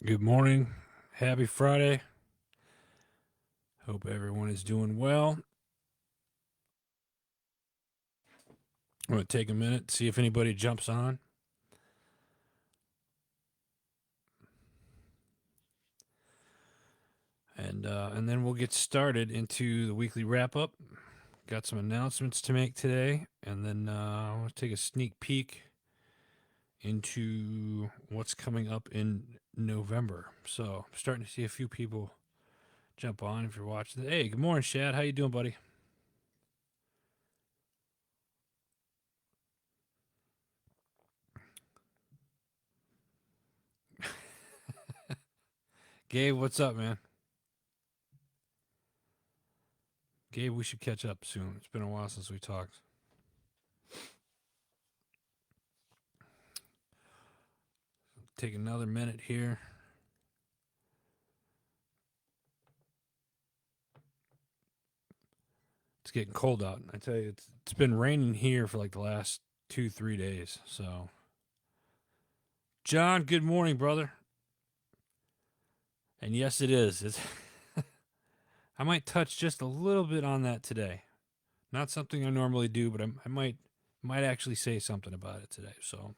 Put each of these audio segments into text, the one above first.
Good morning. Happy Friday. Hope everyone is doing well. I'm going to take a minute, see if anybody jumps on. And then we'll get started into the weekly wrap up. Got some announcements to make today, and then I want to take a sneak peek into what's coming up in November. So I'm starting to see a few people jump on if you're watching. Hey, good morning, Shad. How you doing, buddy? Gabe, what's up, man? Gabe, we should catch up soon. It's been a while since we talked. Take another minute here. It's getting cold out. I tell you, it's been raining here for like the last 2-3 days. So, John, good morning, brother. And yes, it is. It's I might touch just a little bit on that today. Not something I normally do, but I might actually say something about it today. So,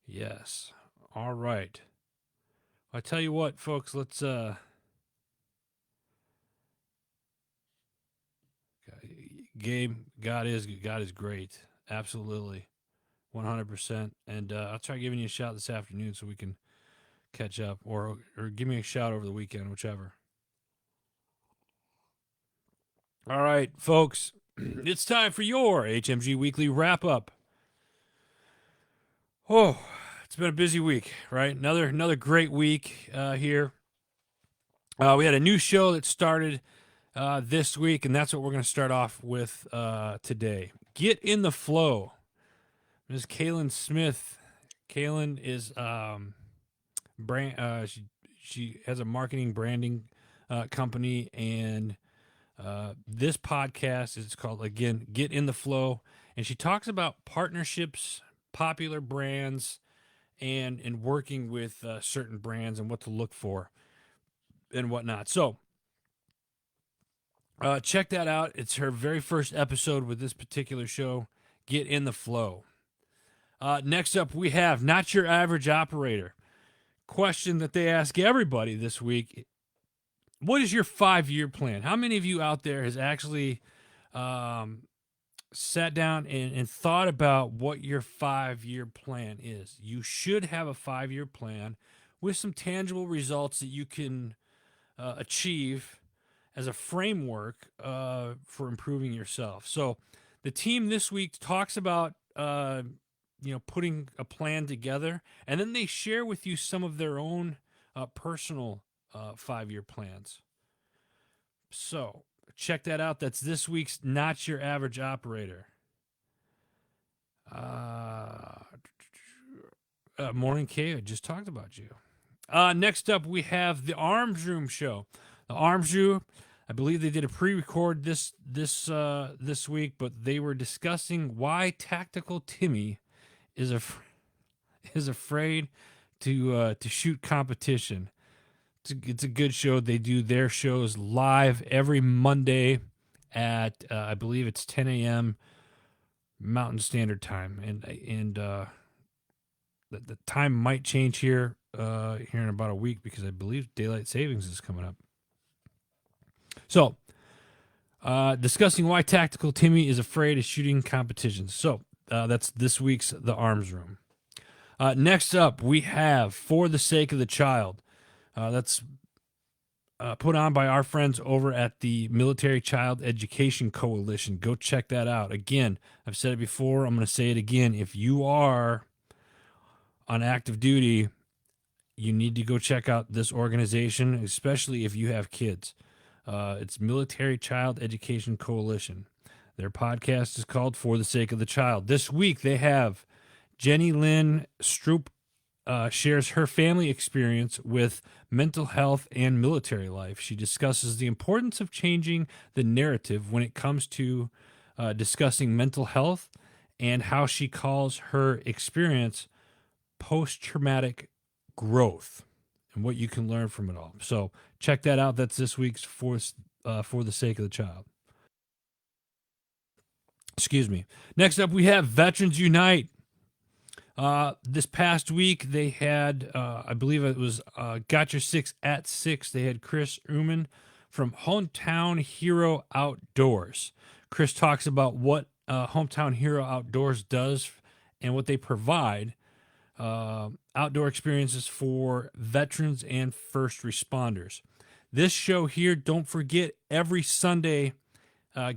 yes. All right. I tell you what, folks. Let's Game. God is great. Absolutely. 100%. And I'll try giving you a shout this afternoon so we can catch up, or give me a shout over the weekend, whichever. All right, folks, it's time for your HMG Weekly Wrap Up. Oh, it's been a busy week, right? Another great week here. We had a new show that started this week, and that's what we're going to start off with today. Get in the flow. Ms. Kaylin Smith. Kaylin is brand. She has a marketing branding company, and this podcast is called, again, Get in the Flow, and she talks about partnerships, popular brands, and working with certain brands and what to look for and whatnot. So check that out. It's her very first episode with this particular show. Get in the Flow. Next up, we have Not Your Average Operator. Question that they ask everybody this week: what is your 5-year plan? How many of you out there has actually sat down and thought about what your 5-year plan is? You should have a 5-year plan with some tangible results that you can achieve as a framework for improving yourself. So the team this week talks about putting a plan together, and then they share with you some of their own personal 5-year plans. So check that out. That's this week's Not Your Average Operator. Morning K, I just talked about you. Next up, we have the Arms Room Show. The Arms Room, I believe they did a pre-record this week, but they were discussing why Tactical Timmy is afraid to shoot competition. It's a good show. They do their shows live every Monday at I believe it's 10 a.m. Mountain Standard Time, and the time might change here in about a week because I believe daylight savings is coming up. So, discussing why Tactical Timmy is afraid of shooting competitions. So that's this week's The Arms Room. Next up, we have For the Sake of the Child. That's put on by our friends over at the Military Child Education Coalition. Go check that out. Again, I've said it before. I'm going to say it again. If you are on active duty, you need to go check out this organization, especially if you have kids. It's Military Child Education Coalition. Their podcast is called For the Sake of the Child. This week, they have Jenny Lynne Stroup shares her family experience with mental health and military life. She discusses the importance of changing the narrative when it comes to discussing mental health and how she calls her experience post-traumatic growth and what you can learn from it all. So check that out. That's this week's For the Sake of the Child. Excuse me. Next up, we have Veterans Unite. This past week, they had, I believe it was Got Your Six at 6. They had Chris Urman from Hometown Hero Outdoors. Chris talks about what Hometown Hero Outdoors does and what they provide. Outdoor experiences for veterans and first responders. This show here, don't forget, every Sunday,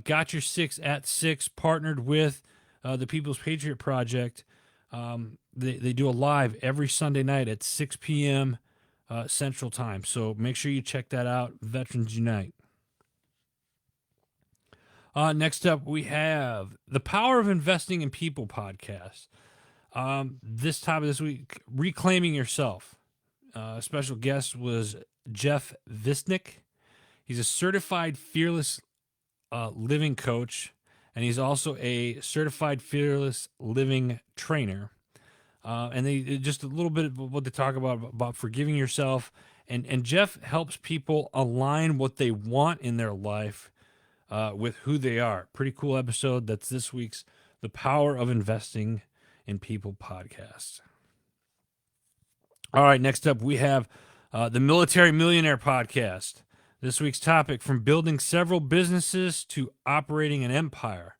Got Your Six at 6, partnered with the People's Patriot Project. They do a live every Sunday night at 6 p.m. Central Time. So make sure you check that out, Veterans Unite. Next up, we have the Power of Investing in People podcast. This topic this week, Reclaiming Yourself. Special guest was Jeff Visnick. He's a certified fearless living coach, and he's also a certified fearless living trainer. And they just a little bit of what they talk about forgiving yourself. And Jeff helps people align what they want in their life with who they are. Pretty cool episode. That's this week's The Power of Investing in People podcast. All right, next up we have the Military Millionaire podcast. This week's topic, from building several businesses to operating an empire,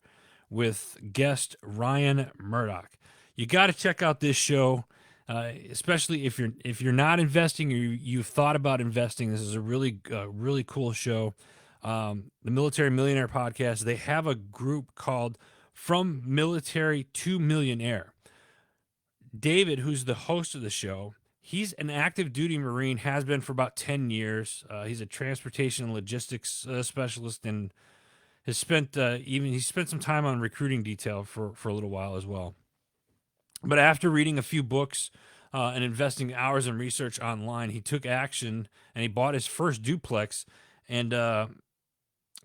with guest Ryan Murdoch. You got to check out this show, especially if you're not investing or you've thought about investing. This is a really cool show. The Military Millionaire podcast. They have a group called From Military to Millionaire. David, who's the host of the show, he's an active duty Marine, has been for about 10 years. He's a transportation and logistics specialist, and has spent some time on recruiting detail for a little while as well. But after reading a few books and investing hours in research online, he took action and he bought his first duplex and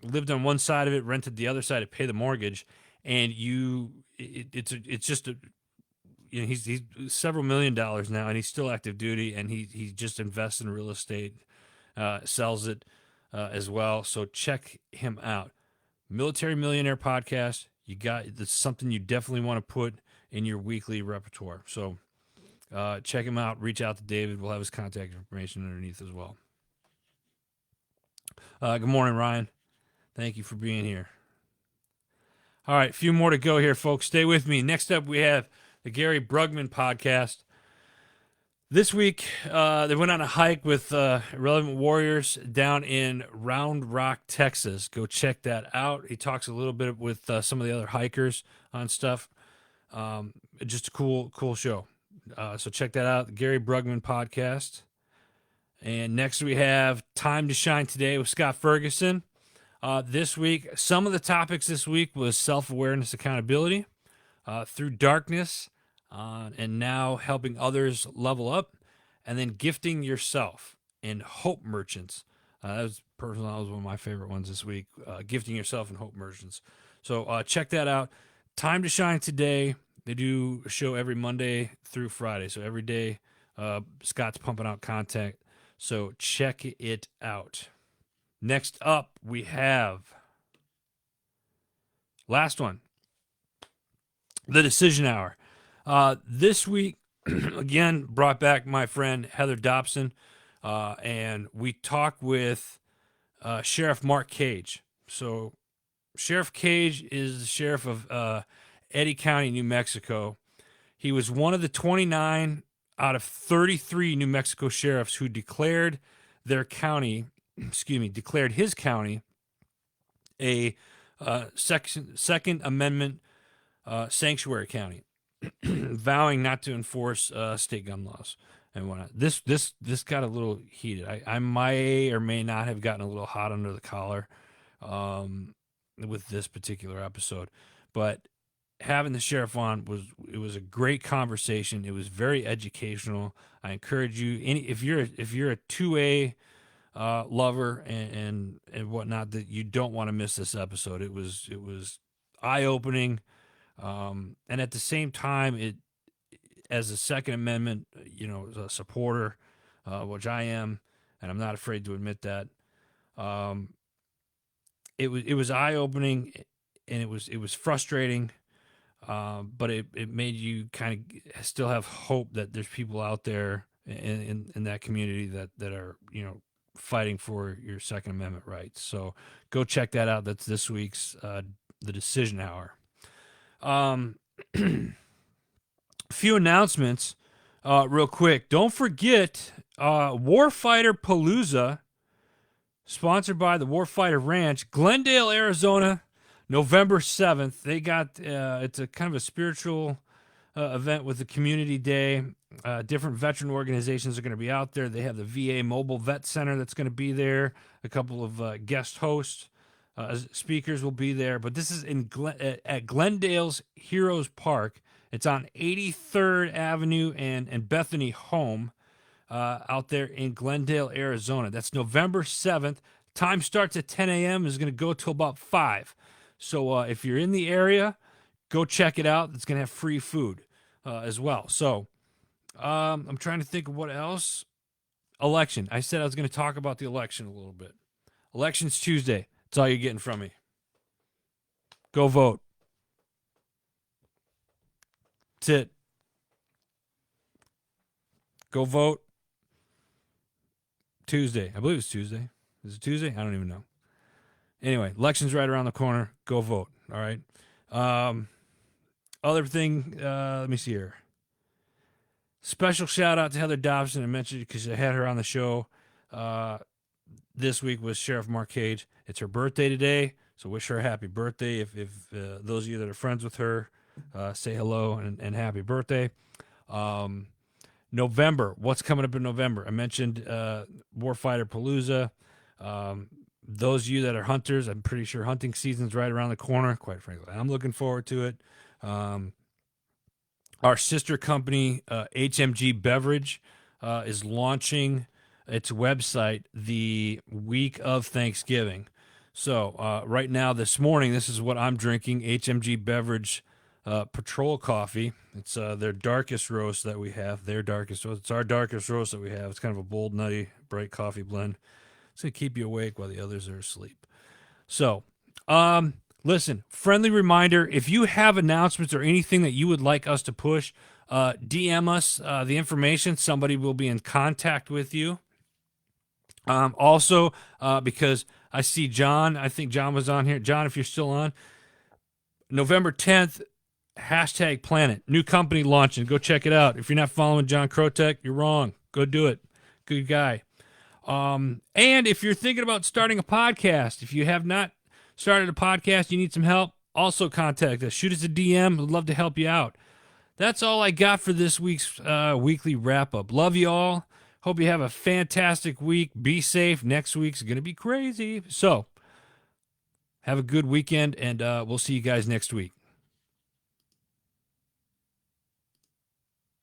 lived on one side of it, rented the other side to pay the mortgage. And it's just a, he's several $1 million now, and he's still active duty, and he just invests in real estate, sells it as well. So check him out. Military Millionaire podcast. That's something you definitely want to put in your weekly repertoire. So check him out. Reach out to David. We'll have his contact information underneath as well. Good morning, Ryan. Thank you for being here. All right, a few more to go here, folks. Stay with me. Next up, we have the Gary Brugman podcast. This week, they went on a hike with Relevant Warriors down in Round Rock, Texas. Go check that out. He talks a little bit with some of the other hikers on stuff. Just a cool show. So check that out, the Gary Brugman podcast. And next we have Time to Shine Today with Scott Ferguson. This week, some of the topics this week was self-awareness, accountability, through darkness, and now helping others level up, and then gifting yourself and hope merchants. That was one of my favorite ones this week, gifting yourself and hope merchants. So check that out. Time to Shine Today. They do a show every Monday through Friday. So every day, Scott's pumping out content. So check it out. Next up, we have last one, the Decision Hour. This week, again, brought back my friend Heather Dobson, and we talked with Sheriff Mark Cage. So Sheriff Cage is the sheriff of Eddy County, New Mexico. He was one of the 29 out of 33 New Mexico sheriffs who declared his county a Second Amendment sanctuary county, vowing not to enforce state gun laws and whatnot. This got a little heated. I may or may not have gotten a little hot under the collar with this particular episode, but having the sheriff on was a great conversation. It was very educational. I encourage you, if you're a 2A lover and whatnot, that you don't want to miss this episode. It was eye opening. And at the same time, it as a Second Amendment, a supporter, which I am, and I'm not afraid to admit that. It was eye opening, and it was frustrating, but it made you kind of still have hope that there's people out there in that community that are fighting for your Second Amendment rights. So go check that out. That's this week's The Decision Hour. A few announcements real quick. Don't forget Warfighter Palooza, sponsored by the Warfighter Ranch, Glendale, Arizona, November 7th. They got it's a kind of a spiritual event with the community day. Different veteran organizations are going to be out there. They have the VA Mobile Vet Center that's going to be there. A couple of guest hosts, speakers will be there. But this is at Glendale's Heroes Park. It's on 83rd Avenue and Bethany Home out there in Glendale, Arizona. That's November 7th. Time starts at 10 a.m. is going to go till about 5. So if you're in the area, go check it out. It's going to have free food as well. So I'm trying to think of what else. Election. I said I was going to talk about the election a little bit. Election's Tuesday. That's all you're getting from me. Go vote. That's it. Go vote. Tuesday. I believe it's Tuesday. Is it Tuesday? I don't even know. Anyway, election's right around the corner. Go vote. All right. Other thing, let me see here. Special shout out to Heather Dobson. I mentioned it because I had her on the show this week with Sheriff Mark Cage. It's her birthday today, so wish her a happy birthday. If those of you that are friends with her, say hello and happy birthday. November, what's coming up in November? I mentioned Warfighter Palooza. Those of you that are hunters, I'm pretty sure hunting season's right around the corner. Quite frankly, I'm looking forward to it. Our sister company, HMG Beverage, is launching its website the week of Thanksgiving. So right now, this morning, this is what I'm drinking, HMG Beverage Patrol Coffee. It's their darkest roast that we have. It's our darkest roast that we have. It's kind of a bold, nutty, bright coffee blend. It's going to keep you awake while the others are asleep. So, listen, friendly reminder, if you have announcements or anything that you would like us to push, DM us the information. Somebody will be in contact with you. Also, because I see John, I think John was on here. John, if you're still on, November 10th, #Planet, new company launching. Go check it out. If you're not following John Krotek, you're wrong. Go do it. Good guy. And if you're thinking about starting a podcast, if you have not started a podcast, you need some help, also contact us. Shoot us a DM. We'd love to help you out. That's all I got for this week's weekly wrap-up. Love you all. Hope you have a fantastic week. Be safe. Next week's going to be crazy. So, have a good weekend, and we'll see you guys next week.